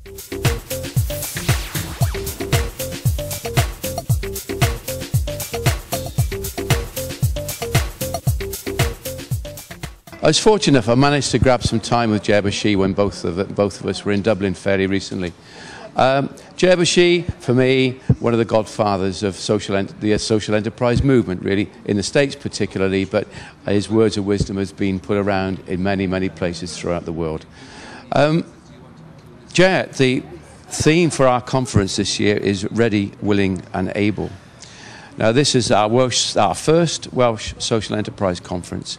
I was fortunate enough, I managed to grab some time with Jerr Boschee when both of us were in Dublin fairly recently. Jerr Boschee, for me, one of the godfathers of the social enterprise movement, really, in the States particularly, but his words of wisdom has been put around in many, many places throughout the world. Jerr, the theme for our conference this year is Ready, Willing and Able. Now, this is our first Welsh social enterprise conference.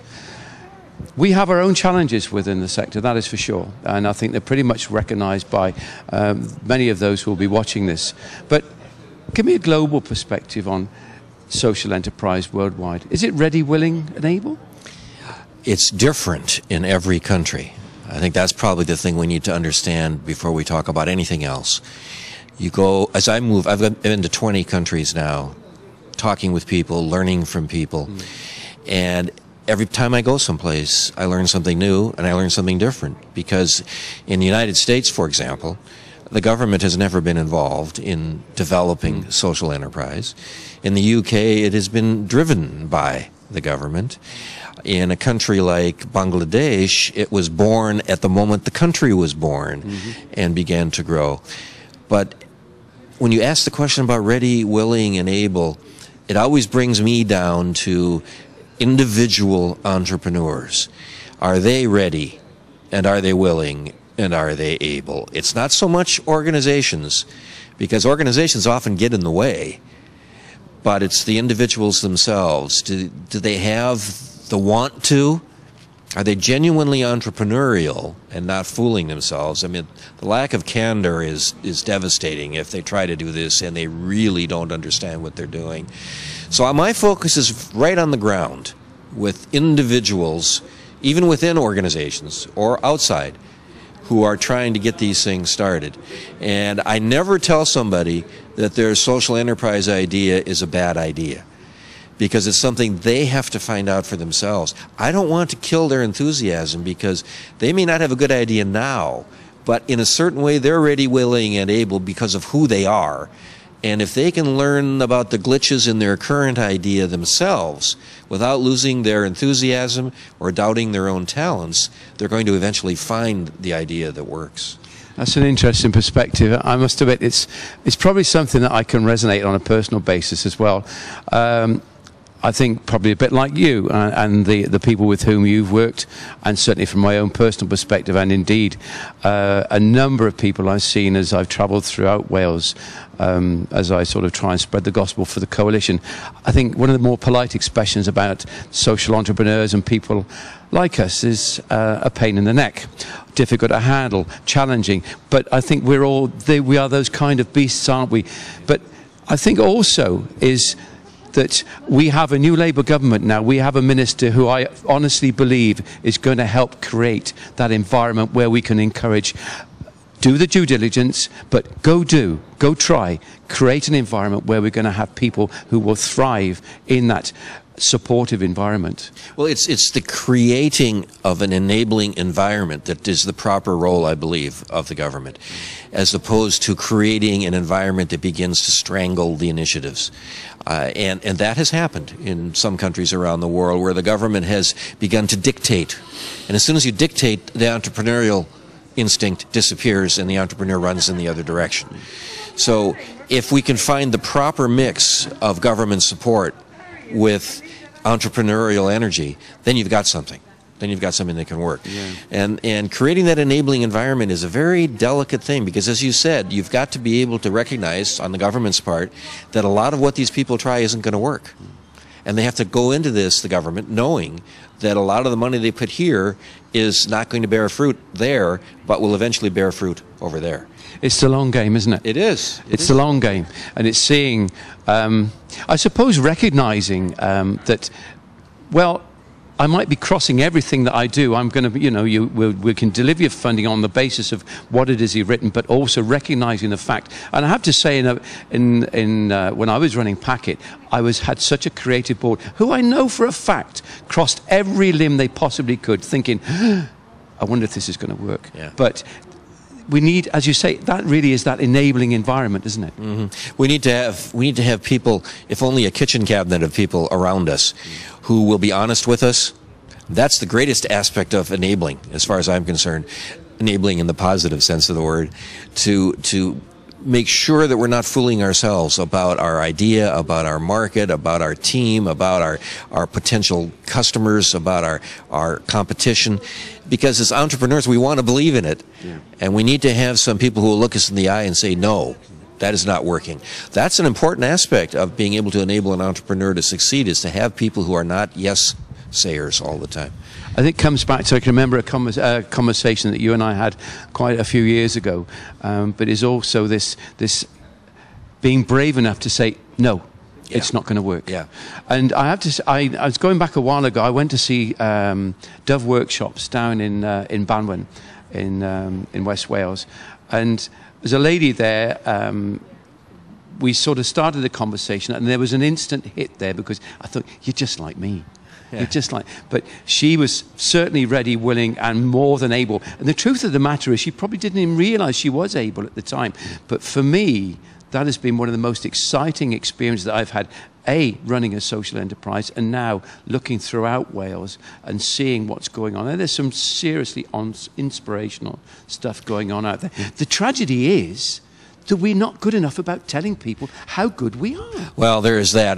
We have our own challenges within the sector, that is for sure, and I think they're pretty much recognised by many of those who will be watching this. But give me a global perspective on social enterprise worldwide. Is it ready, willing and able? It's different in every country. I think that's probably the thing we need to understand before we talk about anything else. You go, as I move, I've been to 20 countries now, talking with people, learning from people, and every time I go someplace, I learn something new and I learn something different. Because in the United States, for example, the government has never been involved in developing social enterprise. In the UK, it has been driven by the government. In a country like Bangladesh, it was born at the moment the country was born and began to grow. But when you ask the question about ready, willing, and able, it always brings me down to individual entrepreneurs. Are they ready, and are they willing, and are they able? It's not so much organizations, because organizations often get in the way, but it's the individuals themselves. Do they have the want to? Are they genuinely entrepreneurial and not fooling themselves? I mean, the lack of candor is devastating if they try to do this and they really don't understand what they're doing. So my focus is right on the ground with individuals, even within organizations or outside, who are trying to get these things started. And I never tell somebody that their social enterprise idea is a bad idea, because it's something they have to find out for themselves. I don't want to kill their enthusiasm, because they may not have a good idea now, but in a certain way they're ready, willing, and able because of who they are. And if they can learn about the glitches in their current idea themselves without losing their enthusiasm or doubting their own talents, they're going to eventually find the idea that works. That's an interesting perspective. I must admit, it's probably something that I can resonate on a personal basis as well. I think probably a bit like you and the people with whom you've worked, and certainly from my own personal perspective, and indeed a number of people I've seen as I've travelled throughout Wales, as I sort of try and spread the gospel for the coalition. I think one of the more polite expressions about social entrepreneurs and people like us is a pain in the neck, difficult to handle, challenging. But I think we are those kind of beasts, aren't we? But I think also is that we have a new Labour government now. We have a minister who I honestly believe is going to help create that environment where we can encourage, do the due diligence, but go try, create an environment where we're going to have people who will thrive in that supportive environment. Well, it's the creating of an enabling environment that is the proper role, I believe, of the government, as opposed to creating an environment that begins to strangle the initiatives. And that has happened in some countries around the world, where the government has begun to dictate. And as soon as you dictate, the entrepreneurial instinct disappears and the entrepreneur runs in the other direction. So if we can find the proper mix of government support with entrepreneurial energy, then you've got something. Then you've got something that can work. Yeah. And creating that enabling environment is a very delicate thing, because, as you said, you've got to be able to recognize on the government's part that a lot of what these people try isn't going to work. And they have to go into this, the government, knowing that a lot of the money they put here is not going to bear fruit there, but will eventually bear fruit over there. It's the long game, isn't it? It is. It's the long game. And it's seeing, I suppose, recognizing that, well, I might be crossing everything that I do. I'm going to, you know, we can deliver your funding on the basis of what it is you've written, but also recognizing the fact. And I have to say, when I was running Packet, I had such a creative board who I know for a fact crossed every limb they possibly could, thinking, I wonder if this is going to work. Yeah. But we need, as you say, that really is that enabling environment, isn't it? Mm-hmm. We need to have people, if only a kitchen cabinet of people around us, who will be honest with us. That's the greatest aspect of enabling, as far as I'm concerned. Enabling in the positive sense of the word, to make sure that we're not fooling ourselves about our idea, about our market, about our team, about our potential customers, about our competition. Because as entrepreneurs, we want to believe in it. Yeah. And we need to have some people who will look us in the eye and say, no, that is not working. That's an important aspect of being able to enable an entrepreneur to succeed, is to have people who are not yes-sayers all the time. I think it comes back to, I can remember a conversation that you and I had quite a few years ago, but is also this being brave enough to say, no, it's not going to work. Yeah. And I have to say, I was going back a while ago, I went to see Dove Workshops down in Banwan in West Wales, and there's a lady there. We sort of started the conversation, and there was an instant hit there, because I thought, you're just like me. Yeah. You're just like, but she was certainly ready, willing, and more than able. And the truth of the matter is, she probably didn't even realize she was able at the time. But for me, that has been one of the most exciting experiences that I've had, running a social enterprise, and now looking throughout Wales and seeing what's going on. And there's some seriously inspirational stuff going on out there. The tragedy is that we're not good enough about telling people how good we are. Well, there is that,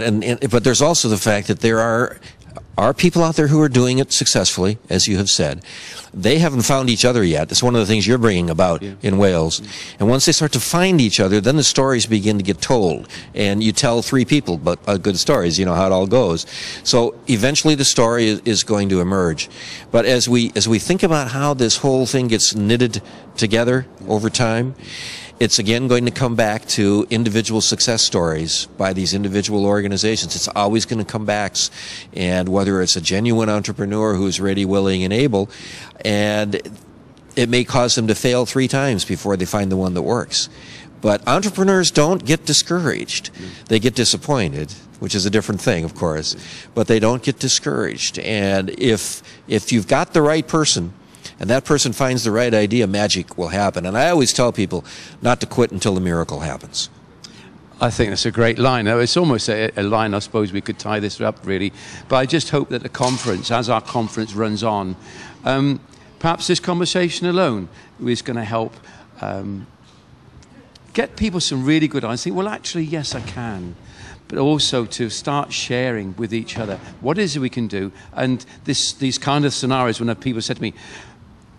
but there's also the fact that there are people out there who are doing it successfully, as you have said. They haven't found each other yet. It's one of the things you're bringing about in Wales. And once they start to find each other, then the stories begin to get told. And you tell 3 people but good stories, you know how it all goes. So eventually the story is going to emerge. But as we think about how this whole thing gets knitted together over time, it's again going to come back to individual success stories by these individual organizations. It's always going to come back, and whether it's a genuine entrepreneur who's ready, willing, and able, and it may cause them to fail 3 times before they find the one that works. But entrepreneurs don't get discouraged. They get disappointed, which is a different thing, of course, but they don't get discouraged. And if you've got the right person, and that person finds the right idea, magic will happen. And I always tell people not to quit until the miracle happens. I think that's a great line. It's almost a line, I suppose we could tie this up, really. But I just hope that the conference, as our conference runs on, perhaps this conversation alone is going to help get people some really good ideas. Think, well, actually, yes, I can. But also to start sharing with each other what it is we can do. And these kind of scenarios, when people said to me,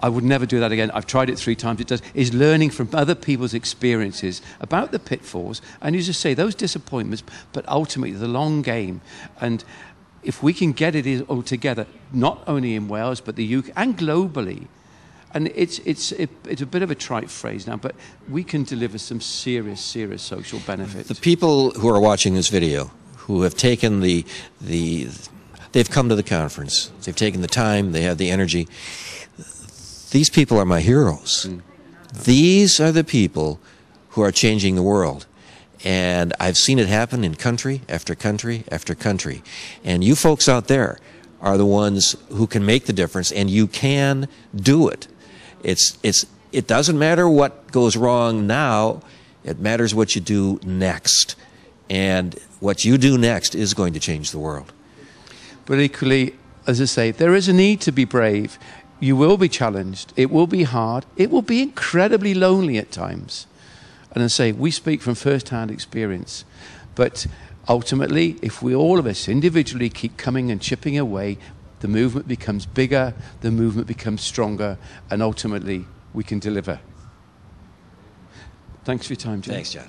I would never do that again, I've tried it 3 times, it does, is learning from other people's experiences about the pitfalls, and you just say those disappointments, but ultimately the long game. And if we can get it all together, not only in Wales, but the UK and globally, and it's a bit of a trite phrase now, but we can deliver some serious social benefits. The people who are watching this video, who have taken they've come to the conference, they've taken the time, they have the energy. These people are my heroes. These are the people who are changing the world. And I've seen it happen in country after country after country. And you folks out there are the ones who can make the difference, and you can do it. It doesn't matter what goes wrong now, it matters what you do next. And what you do next is going to change the world. But equally, as I say, there is a need to be brave. You will be challenged. It will be hard. It will be incredibly lonely at times. And I say, we speak from first-hand experience. But ultimately, if we all of us individually keep coming and chipping away, the movement becomes bigger, the movement becomes stronger, and ultimately we can deliver. Thanks for your time, Jerr. Thanks, John.